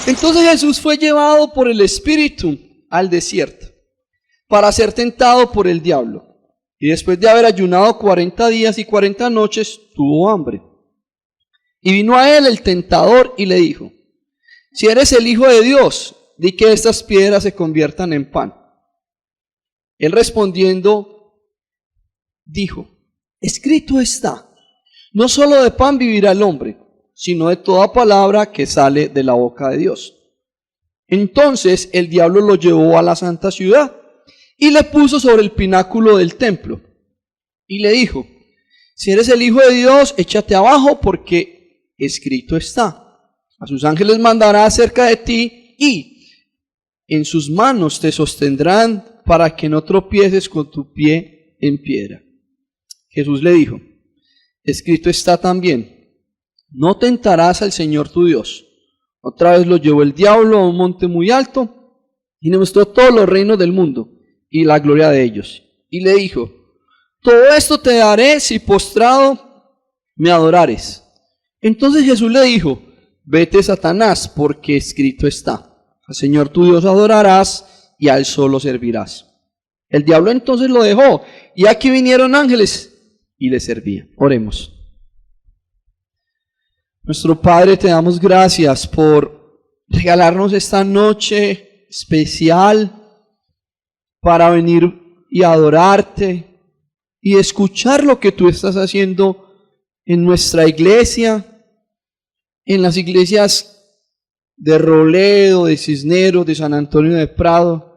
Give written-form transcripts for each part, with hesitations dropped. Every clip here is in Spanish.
Entonces Jesús fue llevado por el Espíritu al desierto para ser tentado por el diablo. Y después de haber ayunado 40 días y 40 noches, tuvo hambre. Y vino a él el tentador y le dijo: si eres el Hijo de Dios, di que estas piedras se conviertan en pan. Él respondiendo dijo: escrito está, no solo de pan vivirá el hombre, sino de toda palabra que sale de la boca de Dios. Entonces el diablo lo llevó a la santa ciudad y le puso sobre el pináculo del templo y le dijo: si eres el Hijo de Dios, échate abajo, porque escrito está: a sus ángeles mandará acerca de ti y en sus manos te sostendrán para que no tropieces con tu pie en piedra. Jesús le dijo: escrito está también: no tentarás al Señor tu Dios. Otra vez lo llevó el diablo a un monte muy alto y le mostró todos los reinos del mundo y la gloria de ellos. Y le dijo: todo esto te daré si postrado me adorares. Entonces Jesús le dijo: vete, Satanás, porque escrito está: al Señor tu Dios adorarás y a él solo servirás. El diablo entonces lo dejó, y aquí vinieron ángeles y le servían. Oremos. Nuestro Padre, te damos gracias por regalarnos esta noche especial para venir y adorarte y escuchar lo que tú estás haciendo en nuestra iglesia, en las iglesias de Robledo, de Cisneros, de San Antonio de Prado,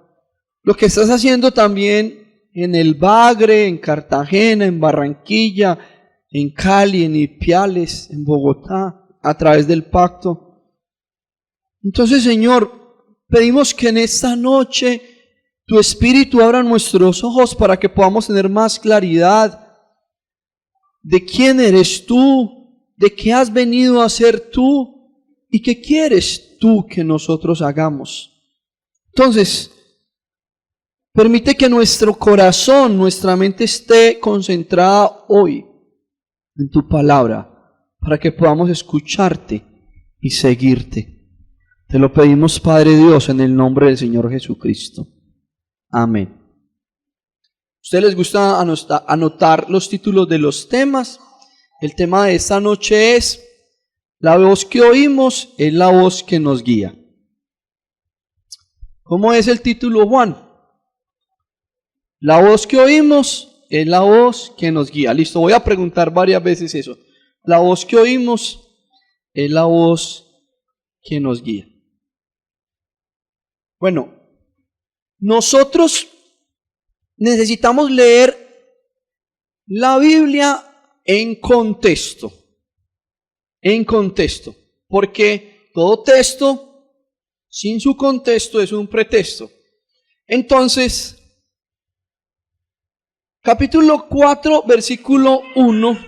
lo que estás haciendo también en el Bagre, en Cartagena, en Barranquilla, en Cali, en Ipiales, en Bogotá, a través del pacto. Entonces, Señor, pedimos que en esta noche tu Espíritu abra nuestros ojos para que podamos tener más claridad de quién eres tú, de qué has venido a ser tú y qué quieres tú que nosotros hagamos. Entonces, permite que nuestro corazón, nuestra mente esté concentrada hoy en tu palabra, para que podamos escucharte y seguirte. Te lo pedimos, Padre Dios, en el nombre del Señor Jesucristo. Amén. ¿A ustedes les gusta anotar los títulos de los temas? El tema de esta noche es: la voz que oímos es la voz que nos guía. ¿Cómo es el título, Juan? La voz que oímos es la voz que nos guía. Listo, voy a preguntar varias veces eso. La voz que oímos es la voz que nos guía. Bueno, nosotros necesitamos leer la Biblia en contexto, porque todo texto sin su contexto es un pretexto. Entonces, capítulo 4, versículo 1,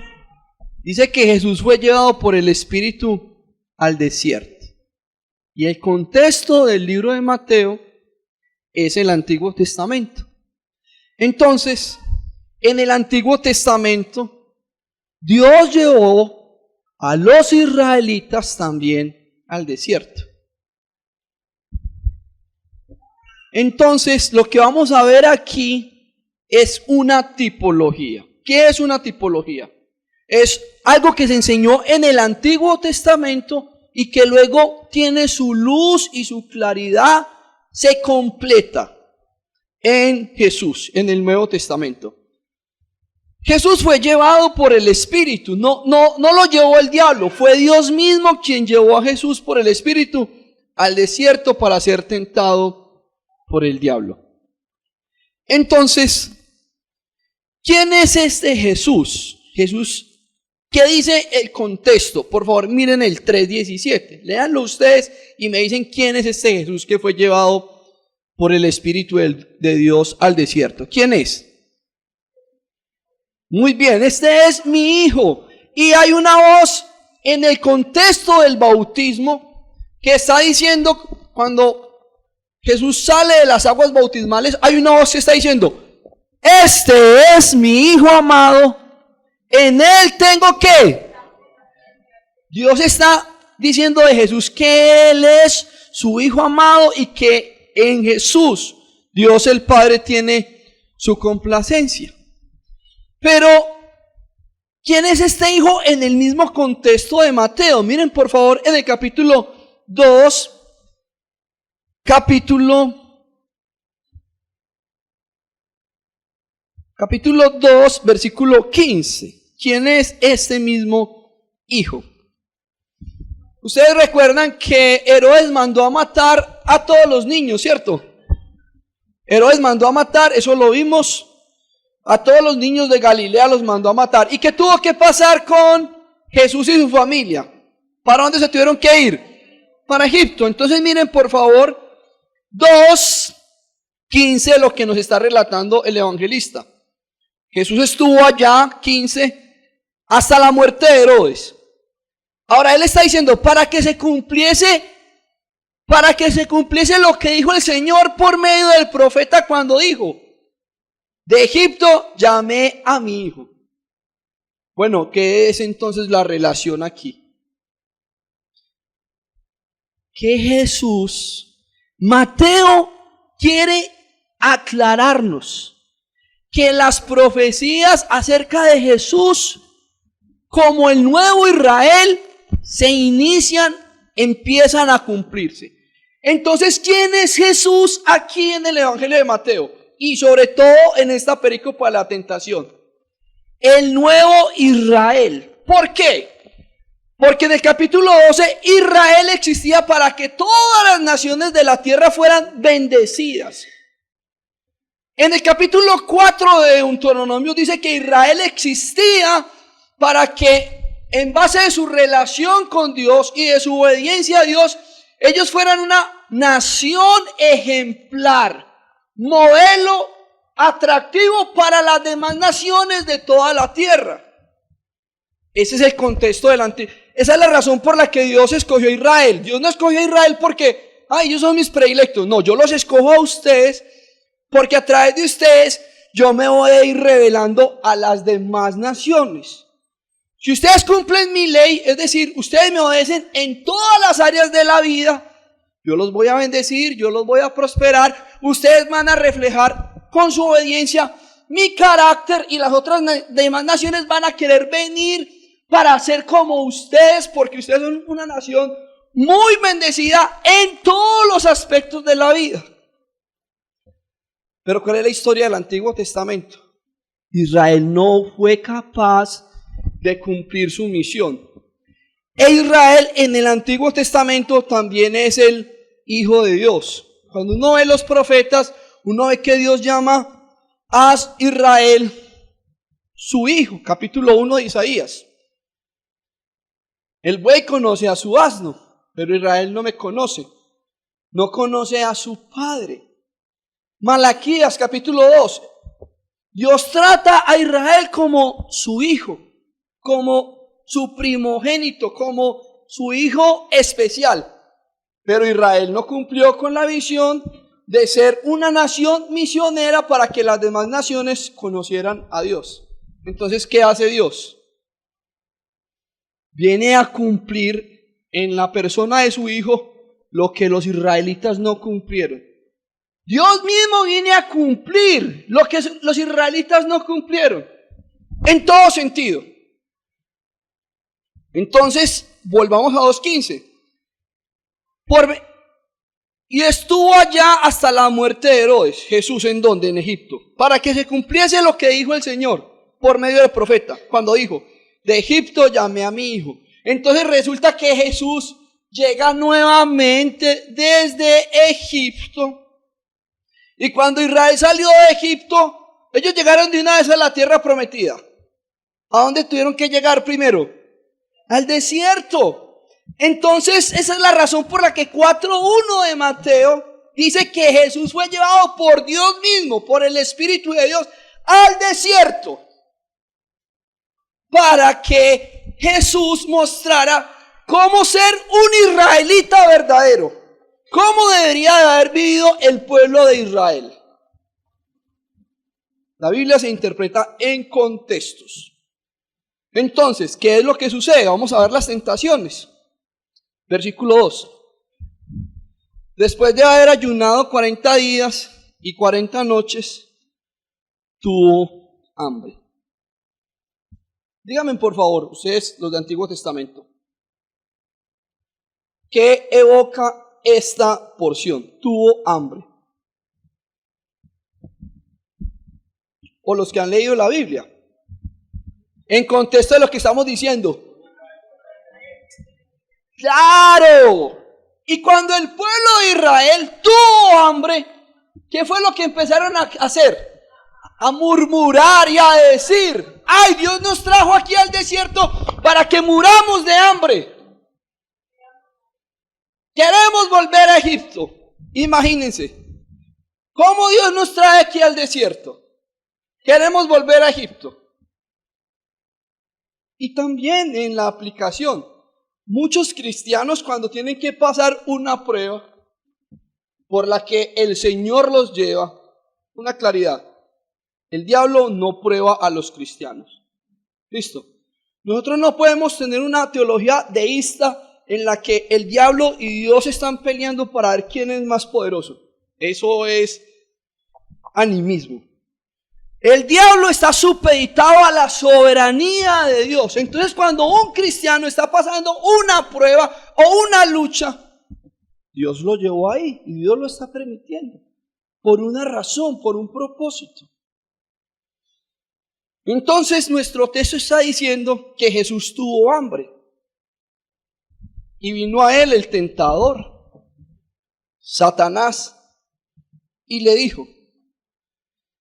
dice que Jesús fue llevado por el Espíritu al desierto. Y el contexto del libro de Mateo es el Antiguo Testamento. Entonces, en el Antiguo Testamento, Dios llevó a los israelitas también al desierto. Entonces, lo que vamos a ver aquí es una tipología. ¿Qué es una tipología? Es algo que se enseñó en el Antiguo Testamento y que luego tiene su luz y su claridad, se completa en Jesús, en el Nuevo Testamento. Jesús fue llevado por el Espíritu, no lo llevó el diablo, fue Dios mismo quien llevó a Jesús por el Espíritu al desierto para ser tentado por el diablo. Entonces, ¿quién es este Jesús? Jesús, ¿qué dice el contexto? Por favor, miren el 3:17. Léanlo ustedes y me dicen quién es este Jesús que fue llevado por el Espíritu de Dios al desierto. ¿Quién es? Muy bien, este es mi Hijo. Y hay una voz en el contexto del bautismo que está diciendo, cuando Jesús sale de las aguas bautismales, hay una voz que está diciendo: este es mi Hijo amado, en él tengo que. Dios está diciendo de Jesús que Él es su Hijo amado y que en Jesús Dios el Padre tiene su complacencia. Pero, ¿quién es este Hijo en el mismo contexto de Mateo? Miren por favor en el capítulo 2, capítulo 2, versículo 15. ¿Quién es este mismo Hijo? Ustedes recuerdan que Herodes mandó a matar a todos los niños, ¿cierto? Herodes mandó a matar, eso lo vimos, a todos los niños de Galilea los mandó a matar. ¿Y qué tuvo que pasar con Jesús y su familia? ¿Para dónde se tuvieron que ir? Para Egipto. Entonces miren por favor 2:15, lo que nos está relatando el evangelista. Jesús estuvo allá, 15, hasta la muerte de Herodes. Ahora él está diciendo, para que se cumpliese lo que dijo el Señor por medio del profeta cuando dijo, de Egipto llamé a mi hijo. Bueno, ¿qué es entonces la relación aquí? Que Jesús, Mateo quiere aclararnos que las profecías acerca de Jesús, como el nuevo Israel, se inician, empiezan a cumplirse. Entonces, ¿quién es Jesús aquí en el Evangelio de Mateo? Y sobre todo en esta perícopa de la tentación. El nuevo Israel. ¿Por qué? Porque en el capítulo 12, Israel existía para que todas las naciones de la tierra fueran bendecidas. En el capítulo 4 de Deuteronomio dice que Israel existía para que en base de su relación con Dios y de su obediencia a Dios, ellos fueran una nación ejemplar, modelo atractivo para las demás naciones de toda la tierra. Ese es el contexto del antiguo. Esa es la razón por la que Dios escogió a Israel. Dios no escogió a Israel porque, ellos son mis predilectos. No, yo los escojo a ustedes porque a través de ustedes yo me voy a ir revelando a las demás naciones. Si ustedes cumplen mi ley, es decir, ustedes me obedecen en todas las áreas de la vida, yo los voy a bendecir, yo los voy a prosperar, ustedes van a reflejar con su obediencia mi carácter y las otras demás naciones van a querer venir para ser como ustedes, porque ustedes son una nación muy bendecida en todos los aspectos de la vida. Pero ¿cuál es la historia del Antiguo Testamento? Israel no fue capaz de cumplir su misión. E Israel en el Antiguo Testamento también es el Hijo de Dios. Cuando uno ve los profetas, uno ve que Dios llama a Israel su hijo. Capítulo 1 de Isaías. El buey conoce a su asno, pero Israel no me conoce. No conoce a su padre. Malaquías capítulo 2. Dios trata a Israel como su hijo, como su primogénito, como su hijo especial. Pero Israel no cumplió con la visión de ser una nación misionera para que las demás naciones conocieran a Dios. Entonces, ¿qué hace Dios? Viene a cumplir en la persona de su hijo lo que los israelitas no cumplieron. Dios mismo viene a cumplir lo que los israelitas no cumplieron, en todo sentido. Entonces, volvamos a 2:15. Y estuvo allá hasta la muerte de Herodes. Jesús, ¿en dónde? En Egipto. Para que se cumpliese lo que dijo el Señor por medio del profeta, cuando dijo, de Egipto llamé a mi hijo. Entonces resulta que Jesús llega nuevamente desde Egipto. Y cuando Israel salió de Egipto, ellos llegaron de una vez a la tierra prometida. ¿A dónde tuvieron que llegar primero? Al desierto. Entonces esa es la razón por la que 4:1 de Mateo dice que Jesús fue llevado por Dios mismo, por el Espíritu de Dios, al desierto. Para que Jesús mostrara cómo ser un israelita verdadero. ¿Cómo debería de haber vivido el pueblo de Israel? La Biblia se interpreta en contextos. Entonces, ¿qué es lo que sucede? Vamos a ver las tentaciones. Versículo 2. Después de haber ayunado 40 días y 40 noches, tuvo hambre. Díganme por favor, ustedes los de Antiguo Testamento, ¿qué evoca esta porción? Tuvo hambre. O los que han leído la Biblia. En contexto de lo que estamos diciendo. ¡Claro! Y cuando el pueblo de Israel tuvo hambre, ¿qué fue lo que empezaron a hacer? A murmurar y a decir: ¡ay, Dios nos trajo aquí al desierto para que muramos de hambre! Queremos volver a Egipto. Imagínense, ¿cómo Dios nos trae aquí al desierto? Queremos volver a Egipto. Y también en la aplicación, muchos cristianos cuando tienen que pasar una prueba por la que el Señor los lleva, una claridad: el diablo no prueba a los cristianos. ¿Listo? Nosotros no podemos tener una teología deísta en la que el diablo y Dios están peleando para ver quién es más poderoso. Eso es animismo. El diablo está supeditado a la soberanía de Dios. Entonces, cuando un cristiano está pasando una prueba o una lucha, Dios lo llevó ahí y Dios lo está permitiendo por una razón, por un propósito. Entonces, nuestro texto está diciendo que Jesús tuvo hambre y vino a él el tentador, Satanás, y le dijo: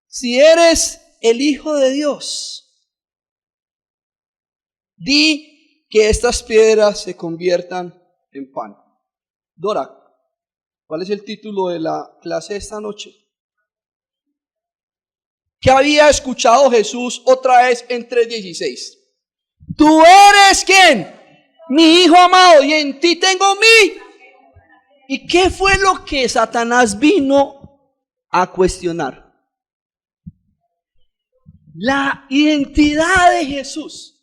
si eres el Hijo de Dios, di que estas piedras se conviertan en pan. Dora, ¿cuál es el título de la clase de esta noche? ¿Qué había escuchado Jesús otra vez en 3:16? Tú eres ¿quién? Mi Hijo amado, y en ti tengo mi. ¿Y qué fue lo que Satanás vino a cuestionar? La identidad de Jesús.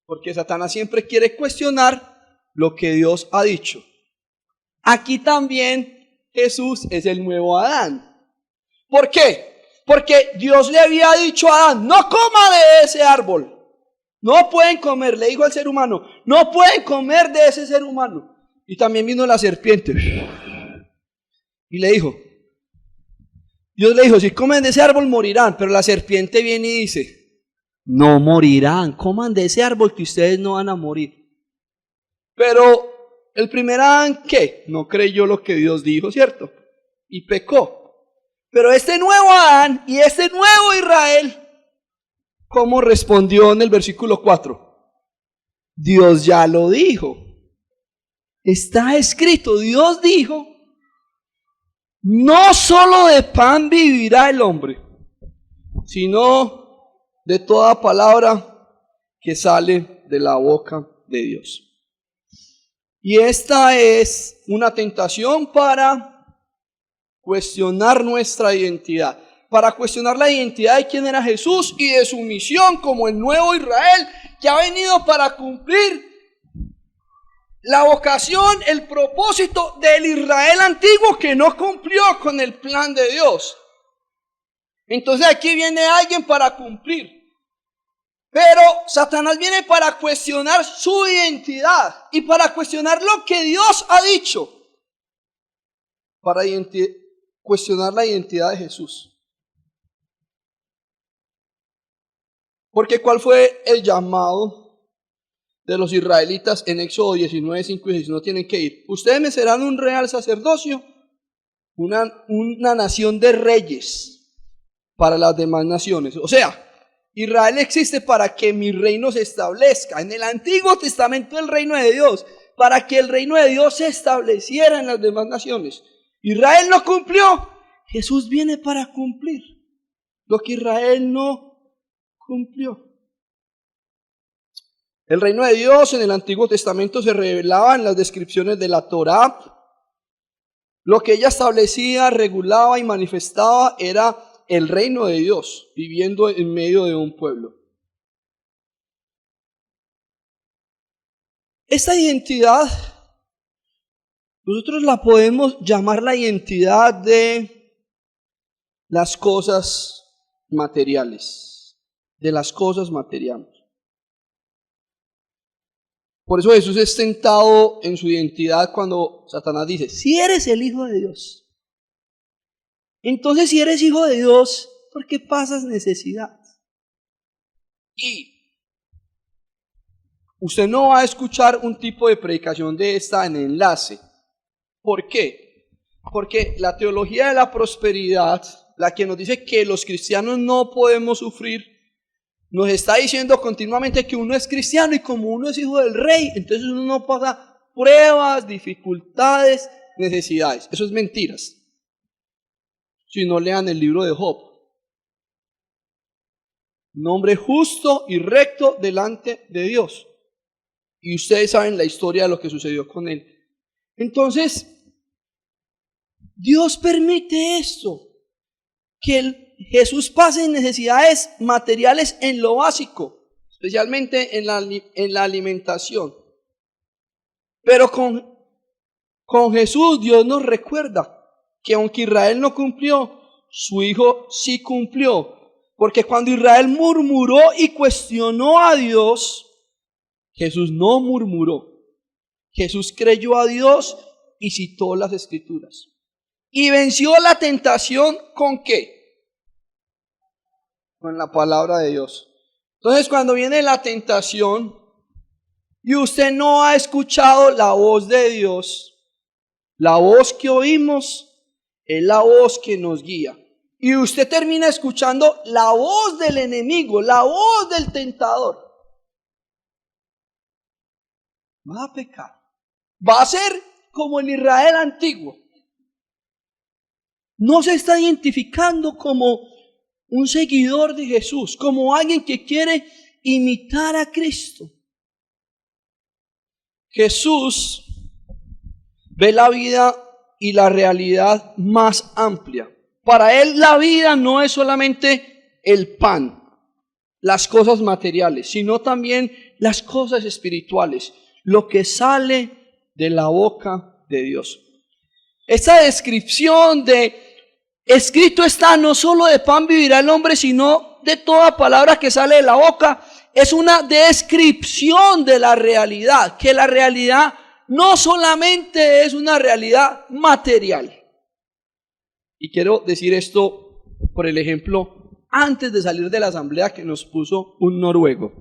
Porque Satanás siempre quiere cuestionar lo que Dios ha dicho. Aquí también Jesús es el nuevo Adán. ¿Por qué? Porque Dios le había dicho a Adán: no coma de ese árbol. No pueden comer, le dijo al ser humano, no pueden comer de ese ser humano. Y también vino la serpiente y le dijo, Dios le dijo: si comen de ese árbol morirán. Pero la serpiente viene y dice: no morirán, coman de ese árbol que ustedes no van a morir. Pero el primer Adán, ¿qué? No creyó lo que Dios dijo, ¿cierto? Y pecó. Pero este nuevo Adán y este nuevo Israel, ¿cómo respondió en el versículo 4? Dios ya lo dijo. Está escrito, Dios dijo: no solo de pan vivirá el hombre, sino de toda palabra que sale de la boca de Dios. Y esta es una tentación para cuestionar nuestra identidad, para cuestionar la identidad de quién era Jesús y de su misión como el nuevo Israel que ha venido para cumplir la vocación, el propósito del Israel antiguo que no cumplió con el plan de Dios. Entonces aquí viene alguien para cumplir. Pero Satanás viene para cuestionar su identidad y para cuestionar lo que Dios ha dicho. Para cuestionar la identidad de Jesús. Porque ¿cuál fue el llamado de los israelitas en Éxodo 19, 5 y 6? No tienen que ir. Ustedes me serán un real sacerdocio, una nación de reyes para las demás naciones. O sea, Israel existe para que mi reino se establezca. En el Antiguo Testamento el reino de Dios, para que el reino de Dios se estableciera en las demás naciones. Israel no cumplió. Jesús viene para cumplir lo que Israel no cumplió. El reino de Dios en el Antiguo Testamento se revelaba en las descripciones de la Torá. Lo que ella establecía, regulaba y manifestaba era el reino de Dios viviendo en medio de un pueblo. Esta identidad, nosotros la podemos llamar la identidad de las cosas materiales, de las cosas materiales. Por eso Jesús es tentado en su identidad cuando Satanás dice, si eres el Hijo de Dios, entonces si eres Hijo de Dios, ¿por qué pasas necesidad? Y usted no va a escuchar un tipo de predicación de esta en enlace. ¿Por qué? Porque la teología de la prosperidad, la que nos dice que los cristianos no podemos sufrir, nos está diciendo continuamente que uno es cristiano y como uno es hijo del rey, entonces uno no pasa pruebas, dificultades, necesidades. Eso es mentiras. Si no, lean el libro de Job. Un hombre justo y recto delante de Dios. Y ustedes saben la historia de lo que sucedió con él. Entonces, Dios permite esto, que Jesús pase necesidades materiales en lo básico, especialmente en la alimentación. Pero con Jesús Dios nos recuerda que aunque Israel no cumplió, su Hijo sí cumplió. Porque cuando Israel murmuró y cuestionó a Dios, Jesús no murmuró. Jesús creyó a Dios y citó las Escrituras. Y venció la tentación ¿con qué? Con la palabra de Dios. Entonces cuando viene la tentación y usted no ha escuchado la voz de Dios, la voz que oímos es la voz que nos guía. Y usted termina escuchando la voz del enemigo, la voz del tentador. Va a pecar. Va a ser como en Israel antiguo. No se está identificando como un seguidor de Jesús, como alguien que quiere imitar a Cristo. Jesús ve la vida y la realidad más amplia. Para él la vida no es solamente el pan, las cosas materiales, sino también las cosas espirituales, lo que sale de la boca de Dios. Esta descripción de escrito está, no solo de pan vivirá el hombre, sino de toda palabra que sale de la boca, es una descripción de la realidad, que la realidad no solamente es una realidad material. Y quiero decir esto por el ejemplo, antes de salir de la asamblea que nos puso un noruego.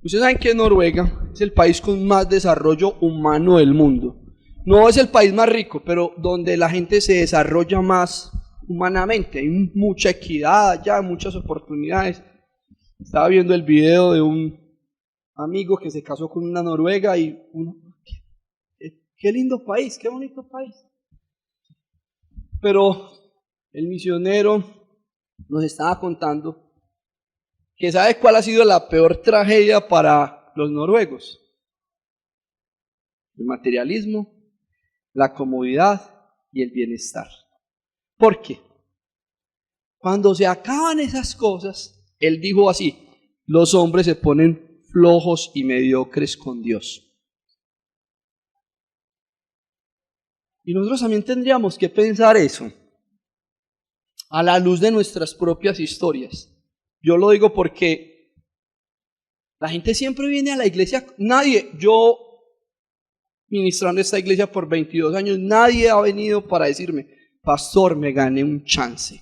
Ustedes saben que Noruega es el país con más desarrollo humano del mundo. No es el país más rico, pero donde la gente se desarrolla más humanamente. Hay mucha equidad allá, muchas oportunidades. Estaba viendo el video de un amigo que se casó con una noruega y qué lindo país, qué bonito país. Pero el misionero nos estaba contando que ¿sabe cuál ha sido la peor tragedia para los noruegos? El materialismo, la comodidad y el bienestar. ¿Por qué? Cuando se acaban esas cosas, él dijo así, los hombres se ponen flojos y mediocres con Dios. Y nosotros también tendríamos que pensar eso a la luz de nuestras propias historias. Yo lo digo porque la gente siempre viene a la iglesia, yo ministrando esta iglesia por 22 años, nadie ha venido para decirme, pastor, me gané un chance.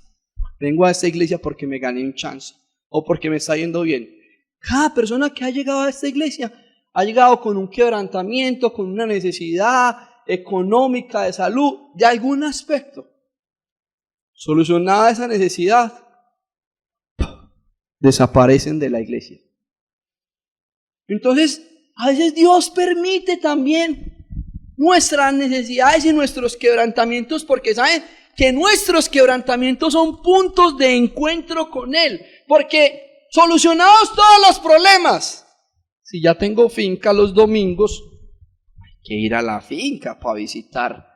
Vengo a esta iglesia porque me gané un chance o porque me está yendo bien. Cada persona que ha llegado a esta iglesia ha llegado con un quebrantamiento, con una necesidad económica, de salud, de algún aspecto. Solucionada esa necesidad, desaparecen de la iglesia. Entonces, a veces Dios permite también nuestras necesidades y nuestros quebrantamientos porque saben que nuestros quebrantamientos son puntos de encuentro con Él. Porque solucionados todos los problemas, si ya tengo finca los domingos, hay que ir a la finca para visitar,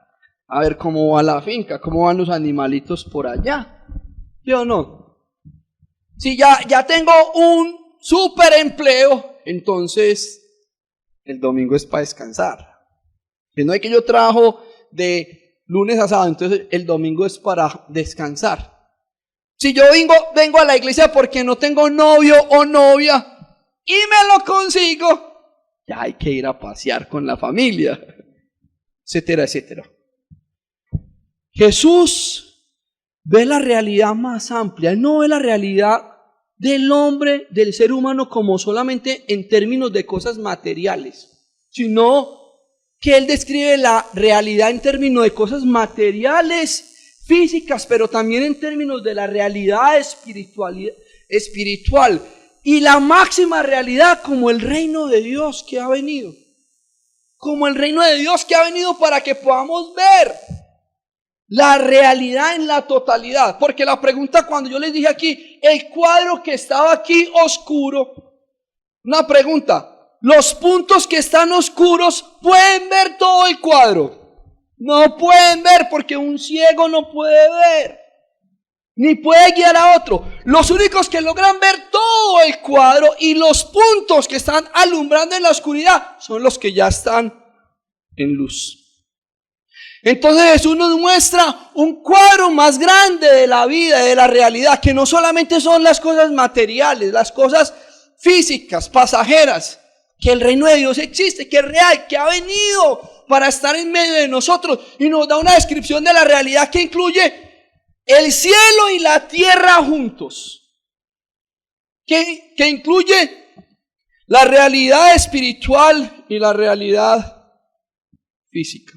a ver cómo va la finca, cómo van los animalitos por allá. ¿Sí o no? Si ya tengo un super empleo, entonces El domingo es para descansar. Que no es que yo trabajo de lunes a sábado, entonces el domingo es para descansar. Si yo vengo a la iglesia porque no tengo novio o novia y me lo consigo, ya hay que ir a pasear con la familia, etcétera, etcétera. Jesús ve la realidad más amplia. Él no ve la realidad del hombre, del ser humano, como solamente en términos de cosas materiales, sino que Él describe la realidad en términos de cosas materiales, físicas, pero también en términos de la realidad espiritual y la máxima realidad como el reino de Dios que ha venido. Como el reino de Dios que ha venido para que podamos ver la realidad en la totalidad. Porque la pregunta, cuando yo les dije aquí, el cuadro que estaba aquí oscuro, una pregunta, los puntos que están oscuros pueden ver todo el cuadro. No pueden ver porque un ciego no puede ver, ni puede guiar a otro. Los únicos que logran ver todo el cuadro y los puntos que están alumbrando en la oscuridad son los que ya están en luz. Entonces Jesús nos muestra un cuadro más grande de la vida, de la realidad, que no solamente son las cosas materiales, las cosas físicas, pasajeras, que el reino de Dios existe, que es real, que ha venido para estar en medio de nosotros, y nos da una descripción de la realidad que incluye el cielo y la tierra juntos, que incluye la realidad espiritual y la realidad física.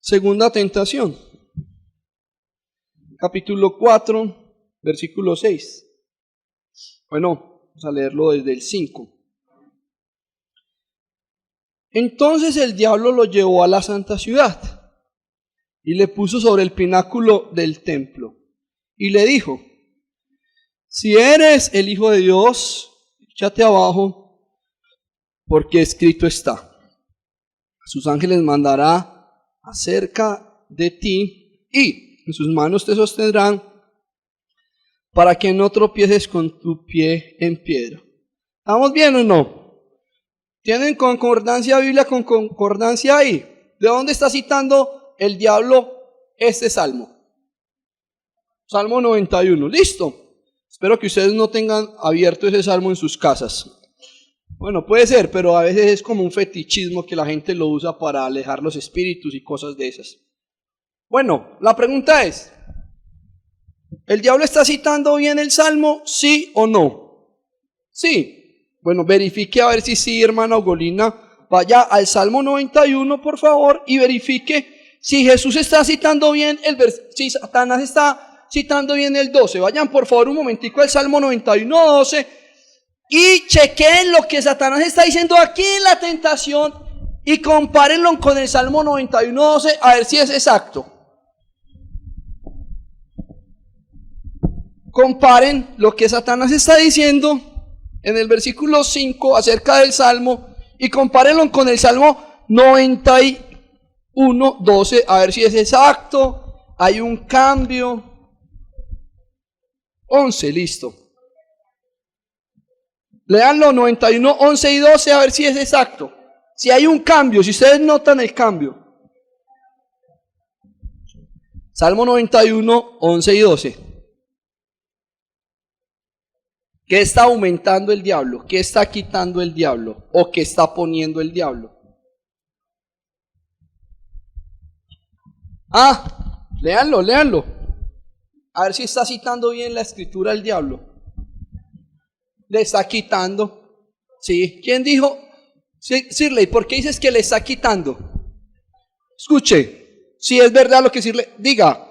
Segunda tentación, capítulo 4, versículo 6. Bueno, vamos a leerlo desde el 5. Entonces el diablo lo llevó a la santa ciudad y le puso sobre el pináculo del templo y le dijo: si eres el Hijo de Dios, échate abajo, porque escrito está: a sus ángeles mandará acerca de ti y en sus manos te sostendrán para que no tropieces con tu pie en piedra. ¿Estamos bien o no? ¿Tienen concordancia Biblia con concordancia ahí? ¿De dónde está citando el diablo este salmo? Salmo 91. ¿Listo? Espero que ustedes no tengan abierto ese salmo en sus casas. Bueno, puede ser, pero a veces es como un fetichismo que la gente lo usa para alejar los espíritus y cosas de esas. Bueno, la pregunta es: ¿el diablo está citando bien el salmo? ¿Sí o no? Sí. Bueno, verifique a ver si sí, hermana Ugolina. Vaya al Salmo 91, por favor, y verifique si Jesús está citando bien si Satanás está citando bien el 12. Vayan, por favor, un momentico al Salmo 91, 12, y chequeen lo que Satanás está diciendo aquí en la tentación y compárenlo con el Salmo 91, 12, a ver si es exacto. Comparen lo que Satanás está diciendo en el versículo 5 acerca del Salmo y compárenlo con el Salmo 91, 12, a ver si es exacto. Hay un cambio. 11, listo. Leanlo, 91, 11 y 12, a ver si es exacto. Si hay un cambio, si ustedes notan el cambio. Salmo 91, 11 y 12. ¿Qué está aumentando el diablo? ¿Qué está quitando el diablo? ¿O qué está poniendo el diablo? Léanlo. A ver si está citando bien la escritura el diablo. Le está quitando. ¿Sí? ¿Quién dijo? Sirley, ¿por qué dices que le está quitando? Escuche, si es verdad lo que Sirley diga.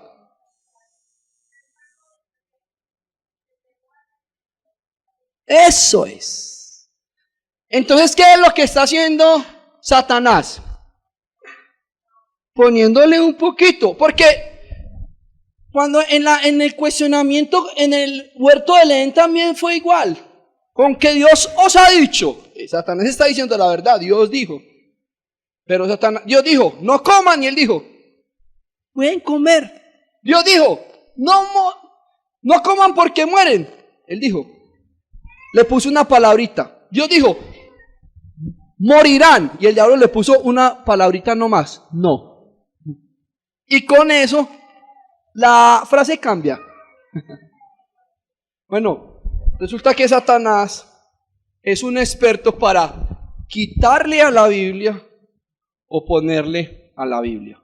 Eso es. Entonces, ¿qué es lo que está haciendo Satanás? Poniéndole un poquito, porque cuando en el cuestionamiento en el huerto del Edén también fue igual, con que Dios os ha dicho. Satanás está diciendo la verdad, Dios dijo, pero Dios dijo, no coman, y él dijo, pueden comer. Dios dijo, no coman porque mueren. Él dijo, le puso una palabrita. Dios dijo, morirán. Y el diablo le puso una palabrita nomás, no. Y con eso la frase cambia. Bueno, resulta que Satanás es un experto para quitarle a la Biblia o ponerle a la Biblia.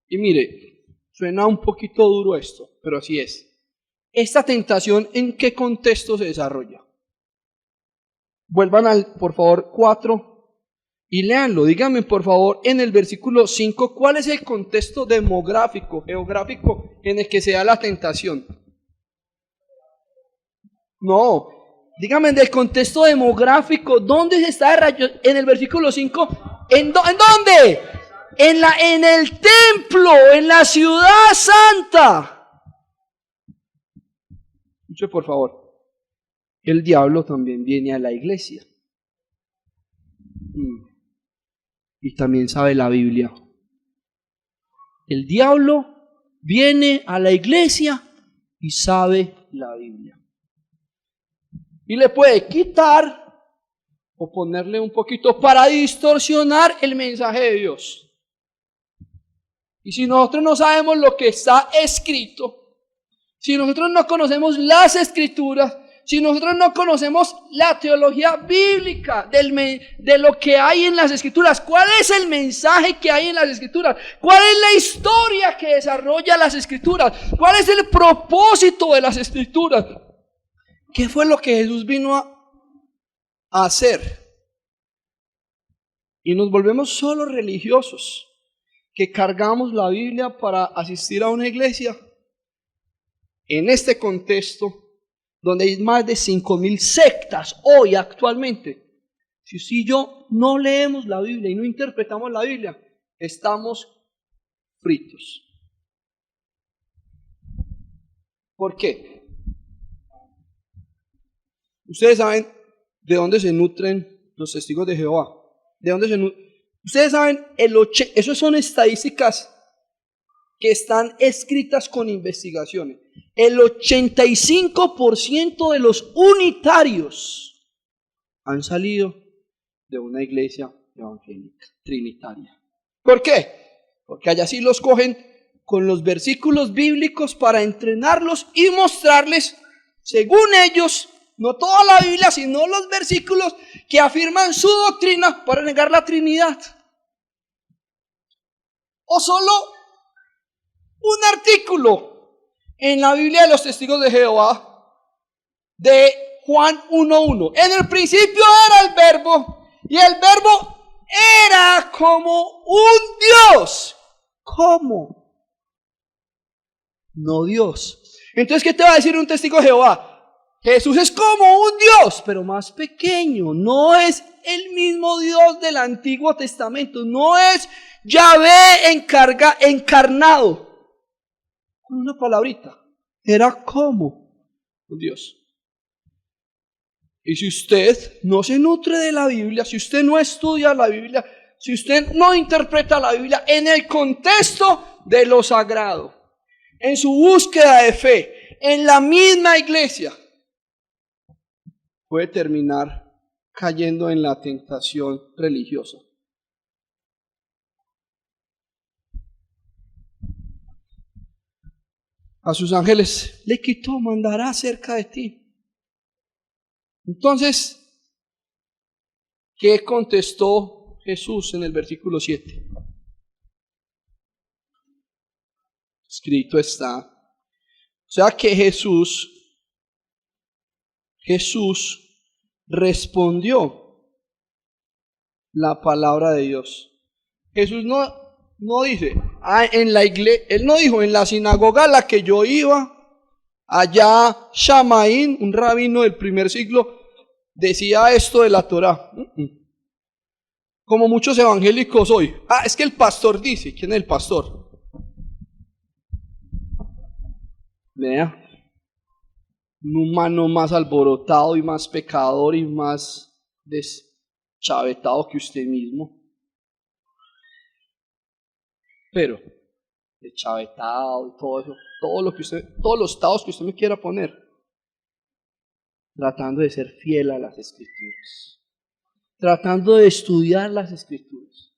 Y mire, suena un poquito duro esto, pero así es. Esta tentación, ¿en qué contexto se desarrolla? Vuelvan al, por favor, 4 y léanlo. Díganme, por favor, en el versículo 5, ¿cuál es el contexto demográfico, geográfico en el que se da la tentación? No, díganme del contexto demográfico, ¿dónde se está en el versículo 5? ¿En dónde? En el templo, en la ciudad santa. Escuche, por favor. El diablo también viene a la iglesia. Y también sabe la Biblia. El diablo viene a la iglesia y sabe la Biblia. Y le puede quitar o ponerle un poquito para distorsionar el mensaje de Dios. Y si nosotros no sabemos lo que está escrito, si nosotros no conocemos las escrituras, si nosotros no conocemos la teología bíblica de lo que hay en las escrituras, ¿cuál es el mensaje que hay en las escrituras? ¿Cuál es la historia que desarrolla las escrituras? ¿Cuál es el propósito de las escrituras? ¿Qué fue lo que Jesús vino a hacer? Y nos volvemos solo religiosos, que cargamos la Biblia para asistir a una iglesia. En este contexto, donde hay más de 5,000 sectas hoy actualmente, si usted y yo no leemos la Biblia y no interpretamos la Biblia, estamos fritos. ¿Por qué? Ustedes saben de dónde se nutren los testigos de Jehová. ¿De dónde se nutren? Ustedes saben, eso son estadísticas que están escritas con investigaciones. El 85% de los unitarios han salido de una iglesia evangélica, trinitaria. ¿Por qué? Porque allá sí los cogen con los versículos bíblicos para entrenarlos y mostrarles, según ellos, no toda la Biblia, sino los versículos que afirman su doctrina para negar la Trinidad. O solo un artículo en la Biblia de los Testigos de Jehová de Juan 1:1. En el principio era el verbo y el verbo era como un Dios. ¿Cómo? No Dios. Entonces, ¿qué te va a decir un testigo de Jehová? Jesús es como un Dios, pero más pequeño. No es el mismo Dios del Antiguo Testamento. No es Yahvé encarnado. Con una palabrita. Era como un Dios. Y si usted no se nutre de la Biblia, si usted no estudia la Biblia, si usted no interpreta la Biblia en el contexto de lo sagrado, en su búsqueda de fe, en la misma iglesia, puede terminar cayendo en la tentación religiosa. A sus ángeles le quitó, mandará cerca de ti. Entonces, ¿qué contestó Jesús en el versículo 7? Escrito está. O sea que Jesús respondió la palabra de Dios. Jesús no dice, en la iglesia, él no dijo, en la sinagoga a la que yo iba, allá Shamaín, un rabino del primer siglo, decía esto de la Torá. Como muchos evangélicos hoy. Es que el pastor dice. ¿Quién es el pastor? Vea. Un humano más alborotado y más pecador y más deschavetado que usted mismo. Pero deschavetado y todo eso, todos los estados que usted me quiera poner, tratando de ser fiel a las escrituras, tratando de estudiar las Escrituras,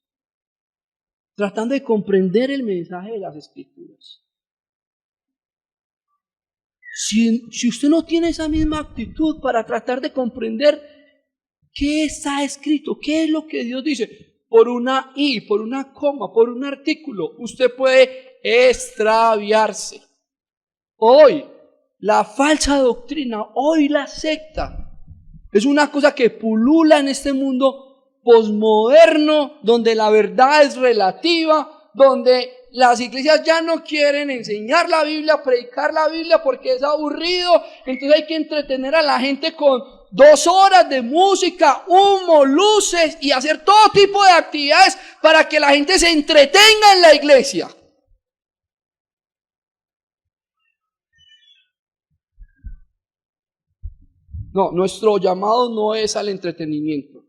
tratando de comprender el mensaje de las Escrituras. Si usted no tiene esa misma actitud para tratar de comprender qué está escrito, qué es lo que Dios dice, por una I, por una coma, por un artículo, usted puede extraviarse. Hoy, la falsa doctrina, hoy la secta, es una cosa que pulula en este mundo posmoderno, donde la verdad es relativa, donde las iglesias ya no quieren enseñar la Biblia, predicar la Biblia porque es aburrido, entonces hay que entretener a la gente con 2 horas de música, humo, luces y hacer todo tipo de actividades para que la gente se entretenga en la iglesia. No, nuestro llamado no es al entretenimiento.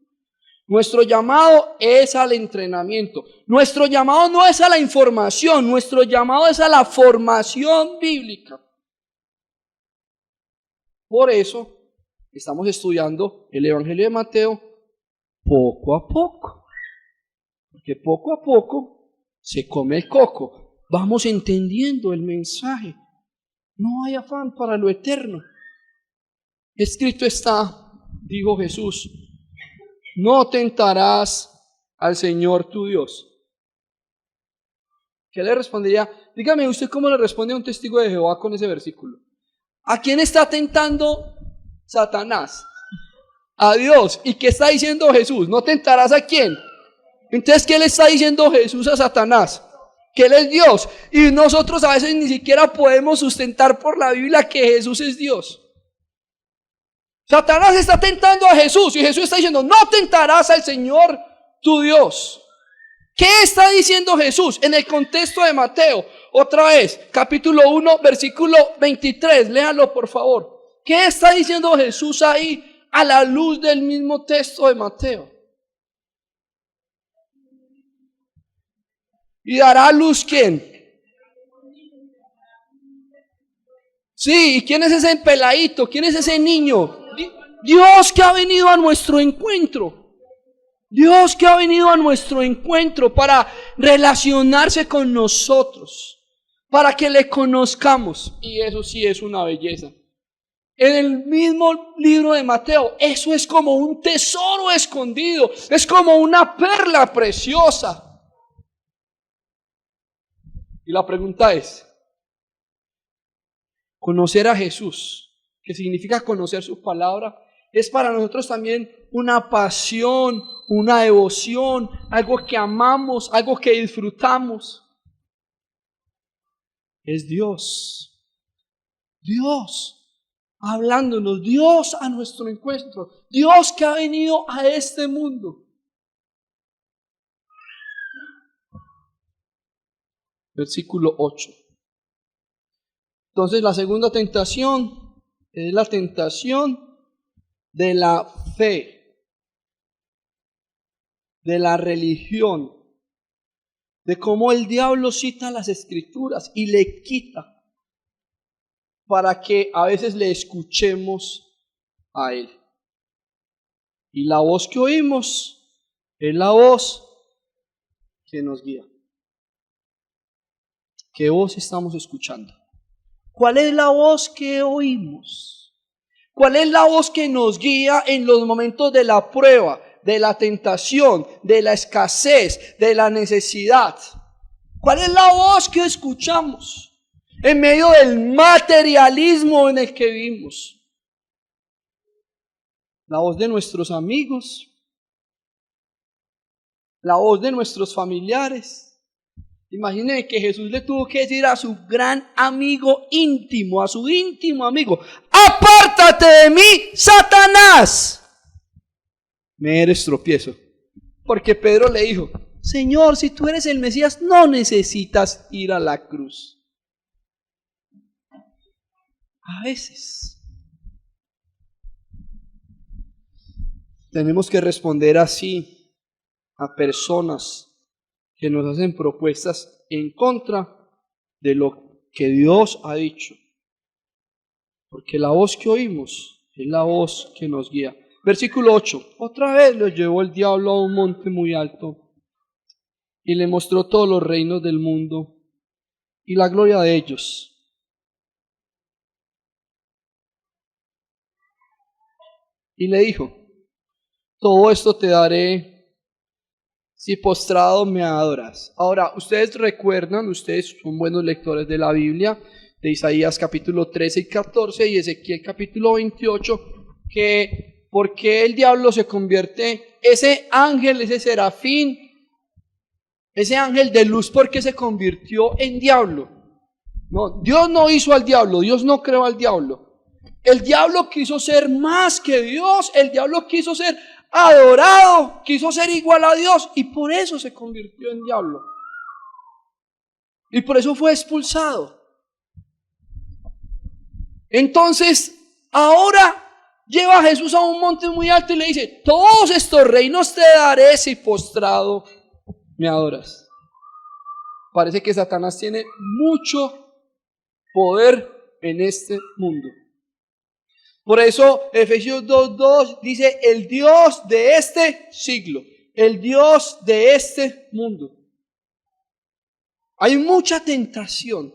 Nuestro llamado es al entrenamiento. Nuestro llamado no es a la información. Nuestro llamado es a la formación bíblica. Por eso estamos estudiando el Evangelio de Mateo poco a poco. Porque poco a poco se come el coco. Vamos entendiendo el mensaje. No hay afán para lo eterno. Escrito está, dijo Jesús, no tentarás al Señor tu Dios. ¿Qué le respondería? Dígame usted cómo le responde a un testigo de Jehová con ese versículo. ¿A quién está tentando Satanás? A Dios. ¿Y qué está diciendo Jesús? ¿No tentarás a quién? Entonces, ¿qué le está diciendo Jesús a Satanás? Que Él es Dios. Y nosotros a veces ni siquiera podemos sustentar por la Biblia que Jesús es Dios. Satanás está tentando a Jesús y Jesús está diciendo, no tentarás al Señor tu Dios. ¿Qué está diciendo Jesús en el contexto de Mateo? Otra vez, capítulo 1, versículo 23, léalo por favor. ¿Qué está diciendo Jesús ahí a la luz del mismo texto de Mateo? ¿Y dará a luz quién? Sí, ¿y quién es ese peladito? ¿Quién es ese niño? Dios que ha venido a nuestro encuentro. Dios que ha venido a nuestro encuentro para relacionarse con nosotros, para que le conozcamos. Y eso sí es una belleza. En el mismo libro de Mateo, eso es como un tesoro escondido, es como una perla preciosa. Y la pregunta es, conocer a Jesús, que significa conocer su palabra, es para nosotros también una pasión, una devoción, algo que amamos, algo que disfrutamos. Es Dios, Dios hablándonos, Dios a nuestro encuentro, Dios que ha venido a este mundo. Versículo 8. Entonces la segunda tentación es la tentación de la fe, de la religión, de cómo el diablo cita las escrituras y le quita para que a veces le escuchemos a él. Y la voz que oímos es la voz que nos guía. ¿Qué voz estamos escuchando? ¿Cuál es la voz que oímos? ¿Cuál es la voz que nos guía en los momentos de la prueba, de la tentación, de la escasez, de la necesidad? ¿Cuál es la voz que escuchamos en medio del materialismo en el que vivimos? La voz de nuestros amigos, la voz de nuestros familiares. Imaginen que Jesús le tuvo que decir a su gran amigo íntimo, a su íntimo amigo, apártate de mí, Satanás. Me eres tropiezo. Porque Pedro le dijo, Señor, si tú eres el Mesías, no necesitas ir a la cruz. A veces tenemos que responder así a personas que nos hacen propuestas en contra de lo que Dios ha dicho. Porque la voz que oímos es la voz que nos guía. Versículo 8. Otra vez lo llevó el diablo a un monte muy alto y le mostró todos los reinos del mundo y la gloria de ellos. Y le dijo, todo esto te daré si postrado me adoras. Ahora, ustedes recuerdan, ustedes son buenos lectores de la Biblia, de Isaías capítulo 13 y 14 y Ezequiel capítulo 28, que por qué el diablo se convierte, ese ángel, ese serafín, ese ángel de luz, ¿por qué se convirtió en diablo? No, Dios no hizo al diablo, Dios no creó al diablo. El diablo quiso ser más que Dios, el diablo quiso ser adorado, quiso ser igual a Dios y por eso se convirtió en diablo. Y por eso fue expulsado. Entonces, ahora lleva a Jesús a un monte muy alto y le dice, todos estos reinos te daré si postrado me adoras. Parece que Satanás tiene mucho poder en este mundo. Por eso Efesios 2:2 dice, el Dios de este siglo, el Dios de este mundo. Hay mucha tentación,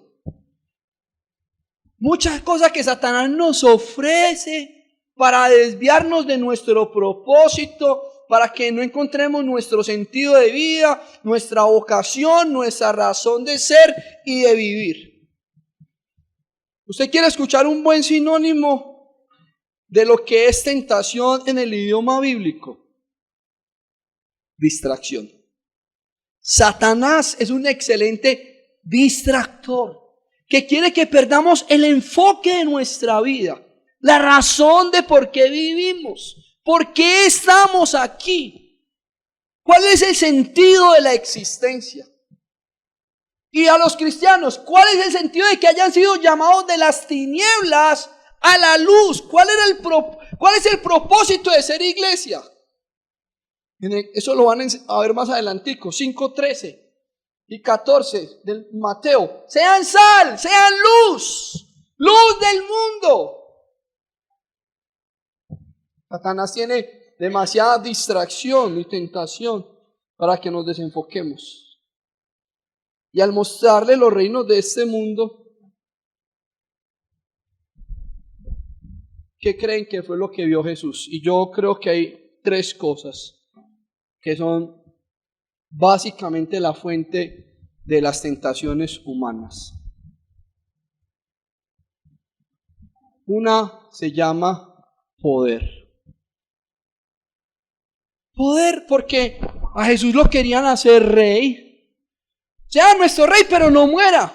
muchas cosas que Satanás nos ofrece para desviarnos de nuestro propósito, para que no encontremos nuestro sentido de vida, nuestra vocación, nuestra razón de ser y de vivir. ¿Usted quiere escuchar un buen sinónimo de lo que es tentación en el idioma bíblico? Distracción. Satanás es un excelente distractor que quiere que perdamos el enfoque de nuestra vida, la razón de por qué vivimos, por qué estamos aquí, cuál es el sentido de la existencia. Y a los cristianos, ¿cuál es el sentido de que hayan sido llamados de las tinieblas a la luz? ¿Cuál es el propósito de ser iglesia? Eso lo van a ver más adelantico, 5:13 y 14 del Mateo. Sean sal, sean luz, luz del mundo. Satanás tiene demasiada distracción y tentación para que nos desenfoquemos. Y al mostrarle los reinos de este mundo, ¿qué creen que fue lo que vio Jesús? Y yo creo que hay tres cosas que son básicamente la fuente de las tentaciones humanas. Una se llama poder. Poder porque a Jesús lo querían hacer rey. Sea nuestro rey, pero no muera.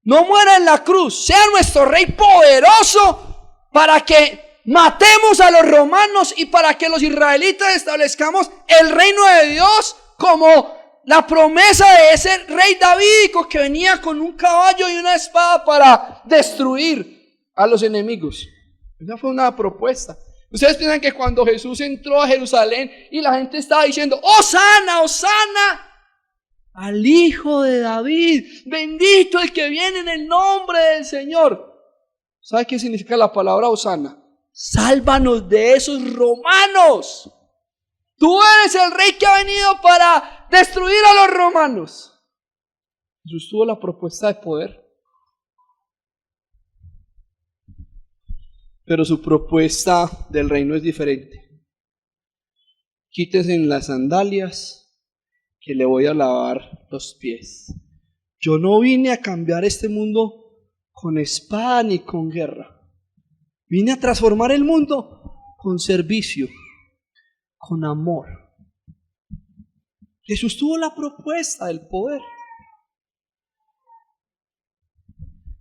No muera en la cruz. Sea nuestro rey poderoso para que matemos a los romanos y para que los israelitas establezcamos el reino de Dios como la promesa de ese rey davídico que venía con un caballo y una espada para destruir a los enemigos. Esa fue una propuesta. Ustedes piensan que cuando Jesús entró a Jerusalén y la gente estaba diciendo, ¡Hosana, Hosana! Al Hijo de David, bendito el que viene en el nombre del Señor. ¿Sabe qué significa la palabra Hosana? Sálvanos de esos romanos. Tú eres el rey que ha venido para destruir a los romanos. Jesús tuvo la propuesta de poder, pero su propuesta del reino es diferente. Quítense las sandalias, que le voy a lavar los pies. Yo no vine a cambiar este mundo con espada ni con guerra. Vine a transformar el mundo con servicio, con amor. Jesús tuvo la propuesta del poder.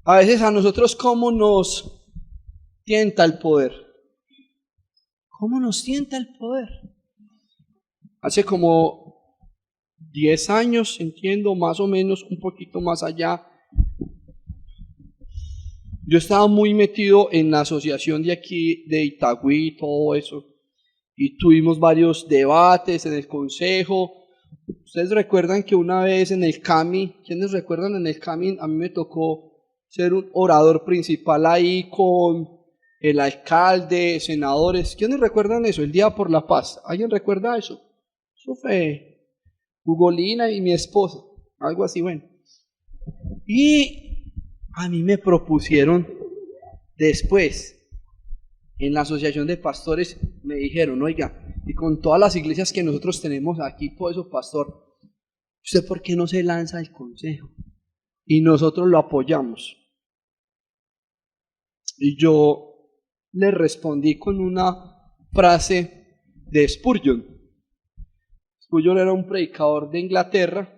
A veces a nosotros, ¿cómo nos tienta el poder? ¿Cómo nos tienta el poder? Hace como 10 años, entiendo, más o menos, un poquito más allá, yo estaba muy metido en la asociación de aquí, de Itagüí y todo eso, y tuvimos varios debates en el consejo. Ustedes recuerdan que una vez en el CAMI, ¿quiénes recuerdan en el CAMI? A mí me tocó ser un orador principal ahí con el alcalde, senadores. ¿Quiénes recuerdan eso? El Día por la Paz. ¿Alguien recuerda eso? Eso fue Ugolina y mi esposa, algo así, bueno. Y a mí me propusieron después, en la asociación de pastores, me dijeron, oiga, y con todas las iglesias que nosotros tenemos aquí, por eso, pastor, ¿usted por qué no se lanza al consejo? Y nosotros lo apoyamos. Y yo le respondí con una frase de Spurgeon. Spurgeon era un predicador de Inglaterra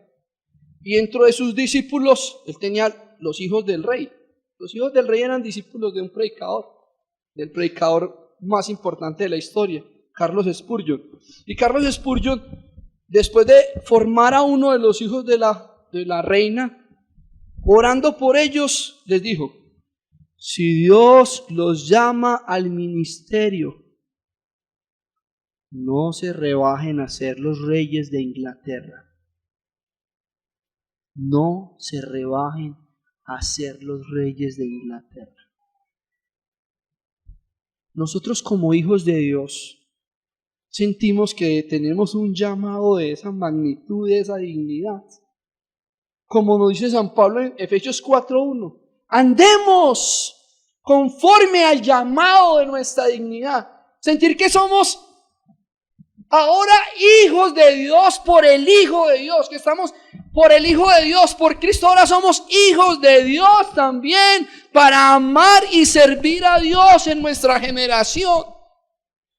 y dentro de sus discípulos, él tenía los hijos del rey. Los hijos del rey eran discípulos de un predicador, del predicador más importante de la historia, Carlos Spurgeon. Y Carlos Spurgeon, después de formar a uno de los hijos de la reina, orando por ellos, les dijo, si Dios los llama al ministerio, no se rebajen a ser los reyes de Inglaterra. No se rebajen a ser los reyes de Inglaterra. Nosotros como hijos de Dios sentimos que tenemos un llamado de esa magnitud, de esa dignidad. Como nos dice San Pablo en Efesios 4:1, andemos conforme al llamado de nuestra dignidad. Sentir que somos ahora hijos de Dios por el Hijo de Dios, que estamos por el Hijo de Dios, por Cristo, ahora somos hijos de Dios también para amar y servir a Dios en nuestra generación.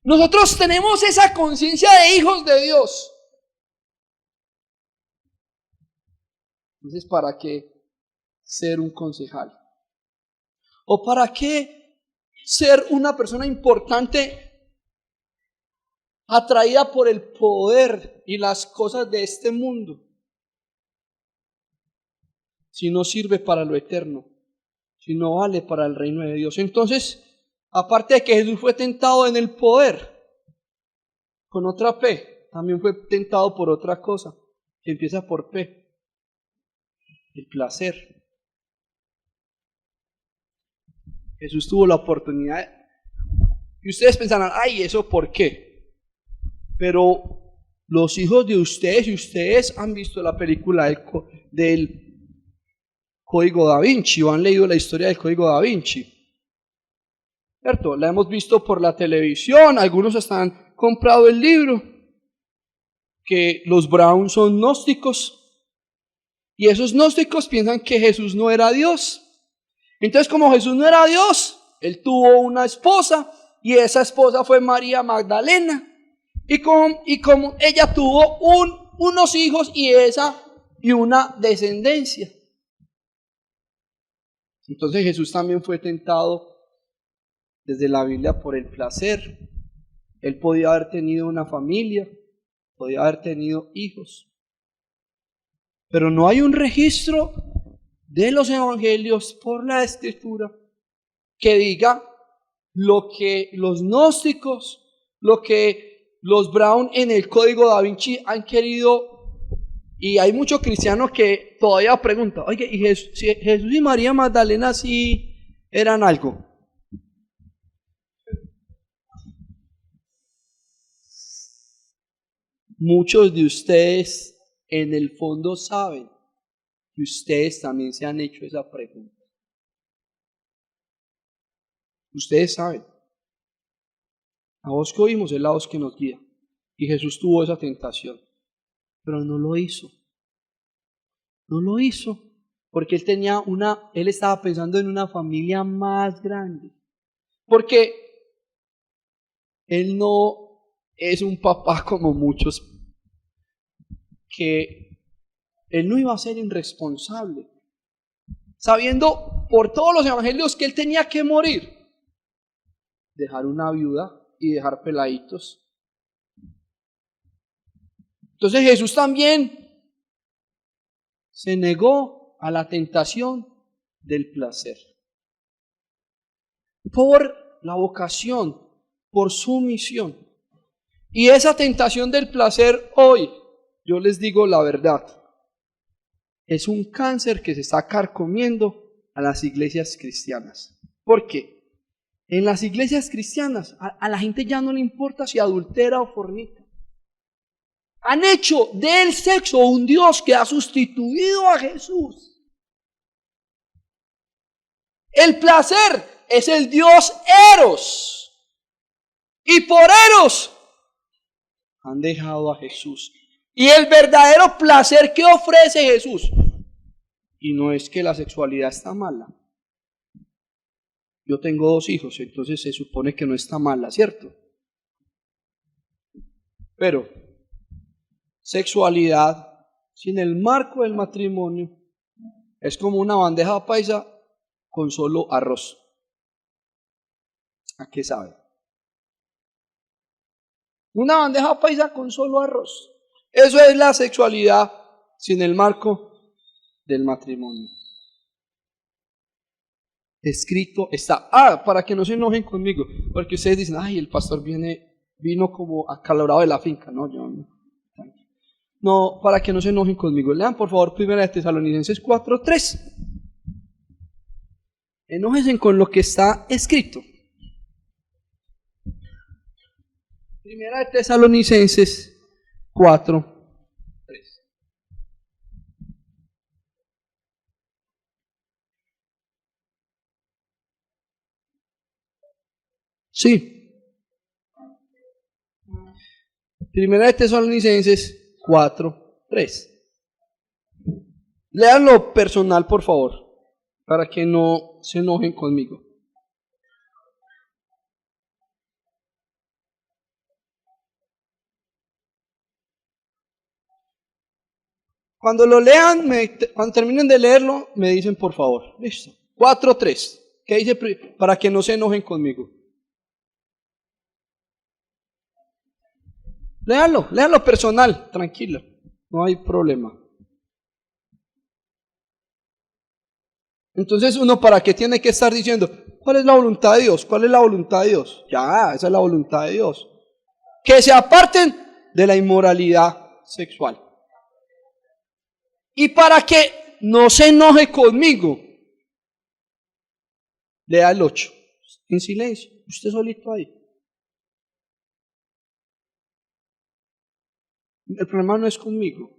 Nosotros tenemos esa conciencia de hijos de Dios. Entonces, ¿para qué ser un concejal? ¿O para qué ser una persona importante atraída por el poder y las cosas de este mundo? Si no sirve para lo eterno, si no vale para el reino de Dios. Entonces, aparte de que Jesús fue tentado en el poder, con otra P, también fue tentado por otra cosa, que empieza por P. El placer. Jesús tuvo la oportunidad, y ustedes pensarán, ay, ¿eso por qué? Pero los hijos de ustedes, y ustedes han visto la película del Código Da Vinci, o han leído la historia del Código Da Vinci, ¿cierto? La hemos visto por la televisión, algunos hasta han comprado el libro, que los Brown son gnósticos, y esos gnósticos piensan que Jesús no era Dios. Entonces, como Jesús no era Dios, él tuvo una esposa, y esa esposa fue María Magdalena, y como ella tuvo unos hijos y una descendencia. Entonces Jesús también fue tentado desde la Biblia por el placer. Él podía haber tenido una familia, podía haber tenido hijos, pero no hay un registro de los evangelios por la escritura que diga lo que los gnósticos, lo que los Brown en el Código Da Vinci han querido. Y hay muchos cristianos que todavía preguntan, oye, ¿y Jesús y María Magdalena sí eran algo? Muchos de ustedes en el fondo saben que ustedes también se han hecho esa pregunta. Ustedes saben. La voz que oímos es la voz que nos guía. Y Jesús tuvo esa tentación, pero no lo hizo. No lo hizo porque él estaba pensando en una familia más grande. Porque él no es un papá como muchos, que él no iba a ser irresponsable, sabiendo por todos los evangelios que él tenía que morir, dejar una viuda y dejar peladitos. Entonces Jesús también se negó a la tentación del placer. Por la vocación, por su misión. Y esa tentación del placer hoy, yo les digo la verdad, es un cáncer que se está carcomiendo a las iglesias cristianas. ¿Por qué? En las iglesias cristianas, a la gente ya no le importa si adultera o fornica. Han hecho del sexo un Dios que ha sustituido a Jesús. El placer es el Dios Eros. Y por Eros han dejado a Jesús. Y el verdadero placer que ofrece Jesús. Y no es que la sexualidad está mala. Yo tengo 2 hijos, entonces se supone que no está mala, ¿cierto? Pero sexualidad sin el marco del matrimonio es como una bandeja paisa con solo arroz. ¿A qué sabe? Una bandeja paisa con solo arroz. Eso es la sexualidad sin el marco del matrimonio. Escrito está. Para que no se enojen conmigo, porque ustedes dicen, ay, el pastor vino como acalorado de la finca. No, yo no. No, para que no se enojen conmigo. Lean por favor 1 Tesalonicenses 4:3. Enójense con lo que está escrito. 1 Tesalonicenses 4:3. Sí. 1 Tesalonicenses 4:3. Leanlo personal, por favor, para que no se enojen conmigo. Cuando lo lean, cuando terminen de leerlo, me dicen por favor. Listo. 4:3. ¿Qué dice? Para que no se enojen conmigo. Léanlo personal, tranquilo, no hay problema. Entonces uno, ¿para qué tiene que estar diciendo cuál es la voluntad de Dios? ¿Cuál es la voluntad de Dios? Ya, esa es la voluntad de Dios. Que se aparten de la inmoralidad sexual. Y para que no se enoje conmigo, lea el 8, en silencio, usted solito ahí. El problema no es conmigo.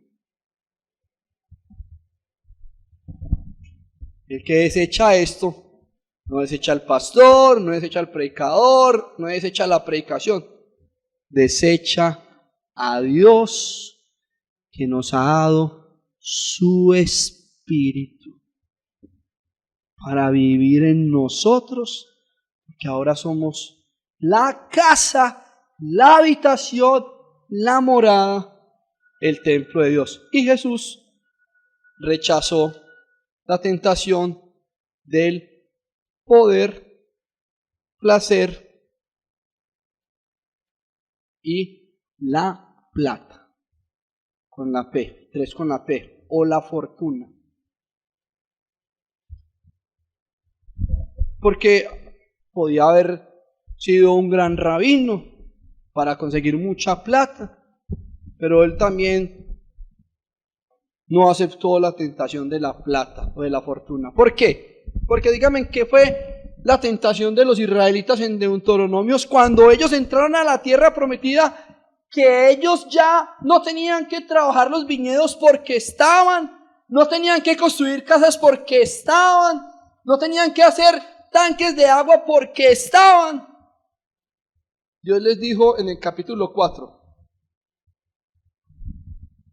El que desecha esto, no desecha al pastor, no desecha al predicador, no desecha la predicación. Desecha a Dios que nos ha dado su Espíritu para vivir en nosotros, porque ahora somos la casa, la habitación, la morada, el templo de Dios. Y Jesús rechazó la tentación del poder, placer y la plata, con la P, 3 con la P, o la fortuna. Porque podía haber sido un gran rabino para conseguir mucha plata, pero él también no aceptó la tentación de la plata o de la fortuna. ¿Por qué? Porque díganme qué fue la tentación de los israelitas en Deuteronomios cuando ellos entraron a la tierra prometida, que ellos ya no tenían que trabajar los viñedos porque estaban, no tenían que construir casas porque estaban, no tenían que hacer tanques de agua porque estaban. Dios les dijo en el capítulo 4,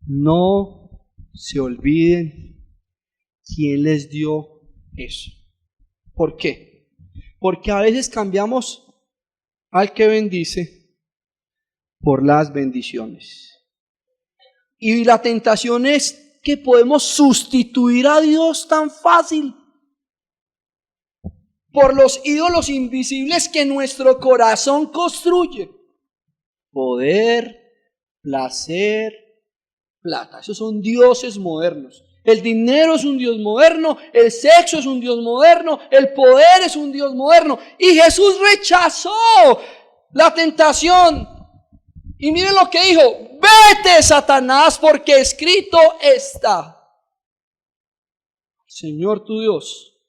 no se olviden quién les dio eso. ¿Por qué? Porque a veces cambiamos al que bendice por las bendiciones. Y la tentación es que podemos sustituir a Dios tan fácil por los ídolos invisibles que nuestro corazón construye. Poder, placer, plata. Esos son dioses modernos. El dinero es un dios moderno, el sexo es un dios moderno, el poder es un dios moderno. Y Jesús rechazó la tentación. Y miren lo que dijo: vete, Satanás, porque escrito está. Señor tu Dios.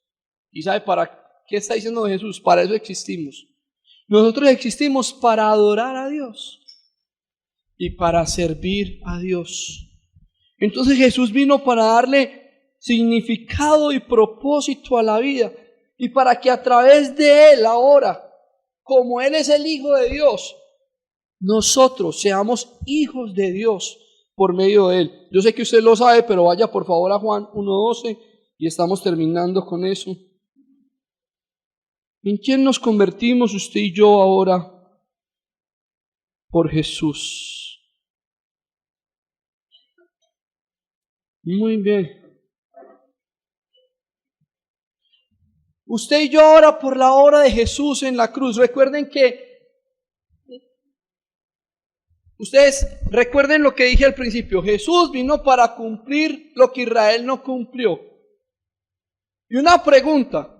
¿Y sabe para ¿Qué está diciendo Jesús? Para eso existimos. Nosotros existimos para adorar a Dios y para servir a Dios. Entonces Jesús vino para darle significado y propósito a la vida y para que a través de Él ahora, como Él es el Hijo de Dios, nosotros seamos hijos de Dios por medio de Él. Yo sé que usted lo sabe, pero vaya por favor a Juan 1:12 y estamos terminando con eso. ¿En quién nos convertimos usted y yo ahora? Por Jesús. Muy bien. Usted y yo ahora por la obra de Jesús en la cruz. Recuerden recuerden lo que dije al principio. Jesús vino para cumplir lo que Israel no cumplió. Y una pregunta.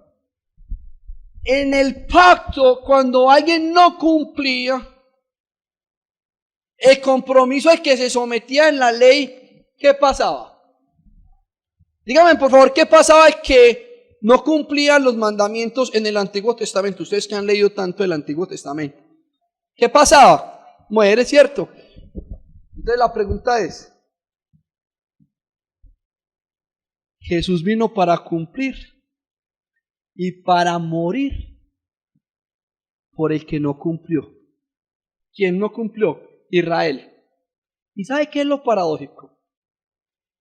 En el pacto, cuando alguien no cumplía el compromiso al que se sometía en la ley, ¿qué pasaba? Díganme por favor, ¿qué pasaba al que no cumplía los mandamientos en el Antiguo Testamento? Ustedes que han leído tanto el Antiguo Testamento. ¿Qué pasaba? Muere, ¿cierto? Entonces la pregunta es, Jesús vino para cumplir y para morir por el que no cumplió. ¿Quién no cumplió? Israel. ¿Y sabe qué es lo paradójico?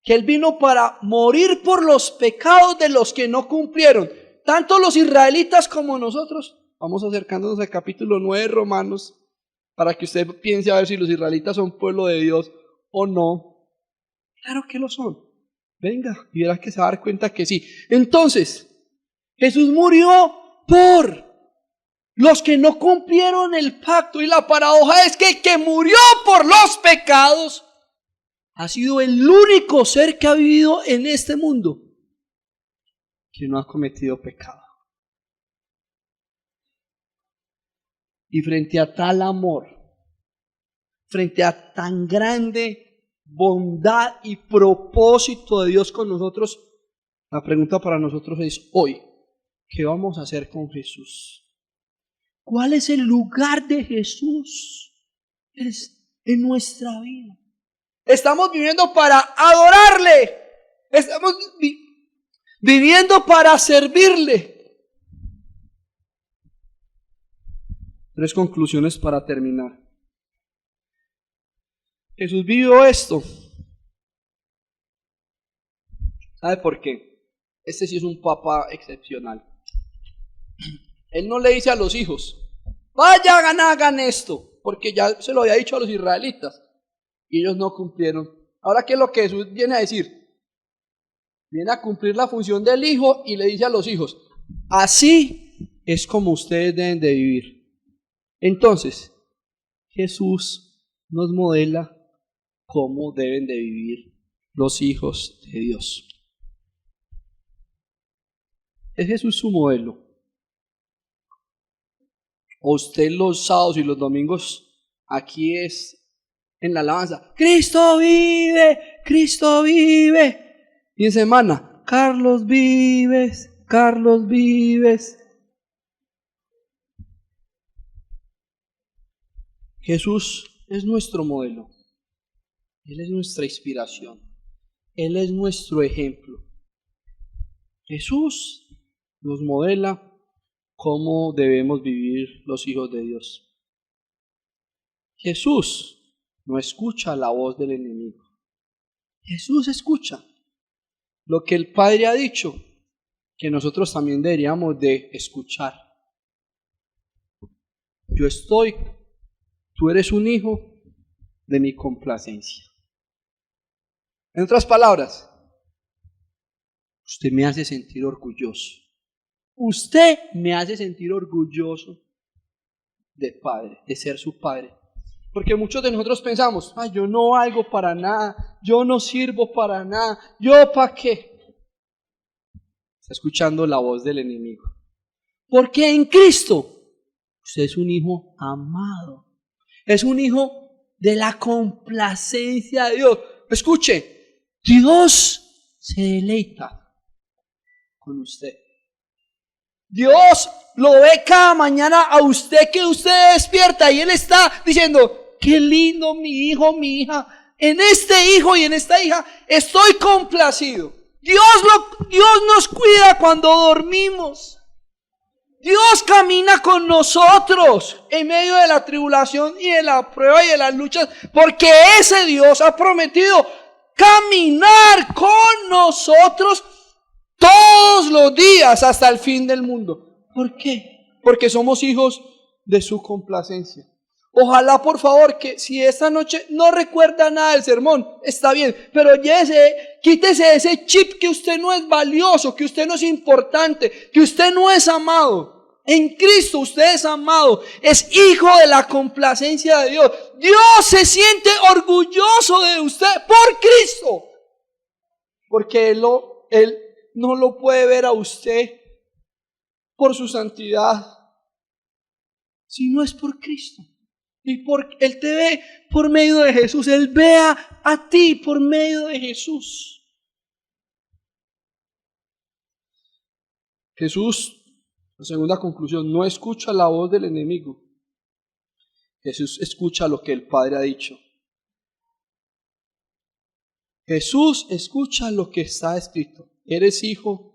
Que Él vino para morir por los pecados de los que no cumplieron, tanto los israelitas como nosotros. Vamos acercándonos al capítulo 9 de Romanos, para que usted piense a ver si los israelitas son pueblo de Dios o no. Claro que lo son. Venga, y verás que se va a dar cuenta que sí. Entonces, Jesús murió por los que no cumplieron el pacto, y la paradoja es que el que murió por los pecados ha sido el único ser que ha vivido en este mundo que no ha cometido pecado. Y frente a tal amor, frente a tan grande bondad y propósito de Dios con nosotros, la pregunta para nosotros es hoy, ¿qué vamos a hacer con Jesús? ¿Cuál es el lugar de Jesús en nuestra vida? Estamos viviendo para adorarle. Estamos viviendo para servirle. 3 conclusiones para terminar. Jesús vivió esto. ¿Sabe por qué? Este sí es un papá excepcional. Él no le dice a los hijos, vayan, hagan esto, porque ya se lo había dicho a los israelitas y ellos no cumplieron. Ahora, ¿qué es lo que Jesús viene a decir? Viene a cumplir la función del hijo y le dice a los hijos, así es como ustedes deben de vivir. Entonces, Jesús nos modela cómo deben de vivir los hijos de Dios. ¿Es Jesús su modelo? O usted los sábados y los domingos aquí es en la alabanza, Cristo vive, Cristo vive. Y en semana, Carlos vives, Carlos vives. Jesús es nuestro modelo. Él es nuestra inspiración. Él es nuestro ejemplo. Jesús nos modela cómo debemos vivir los hijos de Dios. Jesús no escucha la voz del enemigo. Jesús escucha lo que el Padre ha dicho, que nosotros también deberíamos de escuchar. Yo estoy, tú eres un hijo de mi complacencia. En otras palabras, usted me hace sentir orgulloso. Usted me hace sentir orgulloso de padre, de ser su padre. Porque muchos de nosotros pensamos, yo no valgo para nada, yo no sirvo para nada, ¿yo para qué? Está escuchando la voz del enemigo. Porque en Cristo usted es un hijo amado, es un hijo de la complacencia de Dios. Escuche, Dios se deleita con usted. Dios lo ve cada mañana a usted, que usted despierta y Él está diciendo, qué lindo mi hijo, mi hija. En este hijo y en esta hija estoy complacido. Dios nos cuida cuando dormimos. Dios camina con nosotros en medio de la tribulación y de la prueba y de las luchas, porque ese Dios ha prometido caminar con nosotros todos los días hasta el fin del mundo. ¿Por qué? Porque somos hijos de su complacencia. Ojalá, por favor, que si esta noche no recuerda nada del sermón, está bien, pero quítese ese chip que usted no es valioso, que usted no es importante, que usted no es amado. En Cristo usted es amado, es hijo de la complacencia de Dios. Dios se siente orgulloso de usted por Cristo, porque Él no lo puede ver a usted por su santidad, si no es por Cristo. Y Él te ve por medio de Jesús. Él ve a ti por medio de Jesús. Jesús, la segunda conclusión, no escucha la voz del enemigo. Jesús escucha lo que el Padre ha dicho. Jesús escucha lo que está escrito. Eres hijo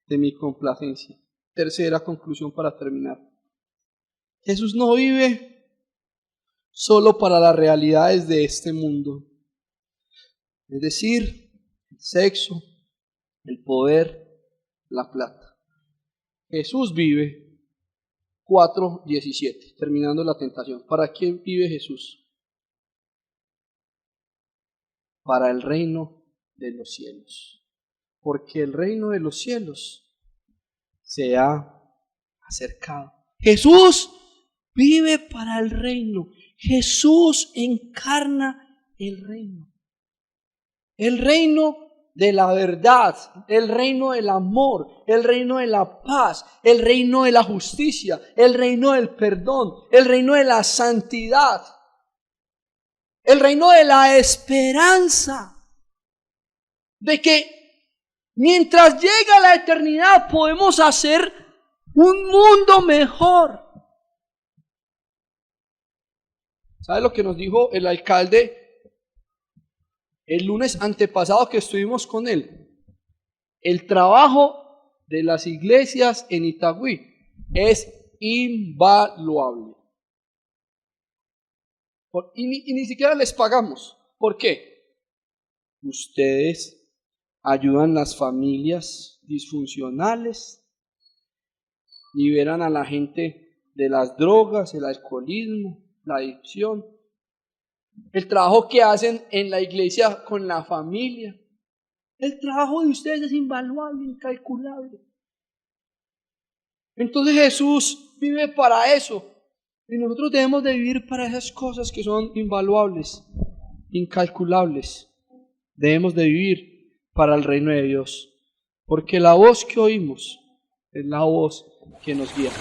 de mi complacencia. Tercera conclusión para terminar. Jesús no vive solo para las realidades de este mundo, es decir, el sexo, el poder, la plata. Jesús vive 4:17, terminando la tentación. ¿Para quién vive Jesús? Para el reino de los cielos, porque el reino de los cielos se ha acercado. Jesús vive para el reino. Jesús encarna el reino de la verdad, el reino del amor, el reino de la paz, el reino de la justicia, el reino del perdón, el reino de la santidad, el reino de la esperanza, de que mientras llega la eternidad podemos hacer un mundo mejor. ¿Sabe lo que nos dijo el alcalde el lunes antepasado que estuvimos con él? El trabajo de las iglesias en Itagüí es invaluable. Y ni siquiera les pagamos. ¿Por qué? Ustedes ayudan a las familias disfuncionales, liberan a la gente de las drogas, el alcoholismo, la adicción, el trabajo que hacen en la iglesia con la familia. El trabajo de ustedes es invaluable, incalculable. Entonces Jesús vive para eso, y nosotros debemos de vivir para esas cosas que son invaluables, incalculables. Debemos de vivir para el reino de Dios, porque la voz que oímos es la voz que nos guía.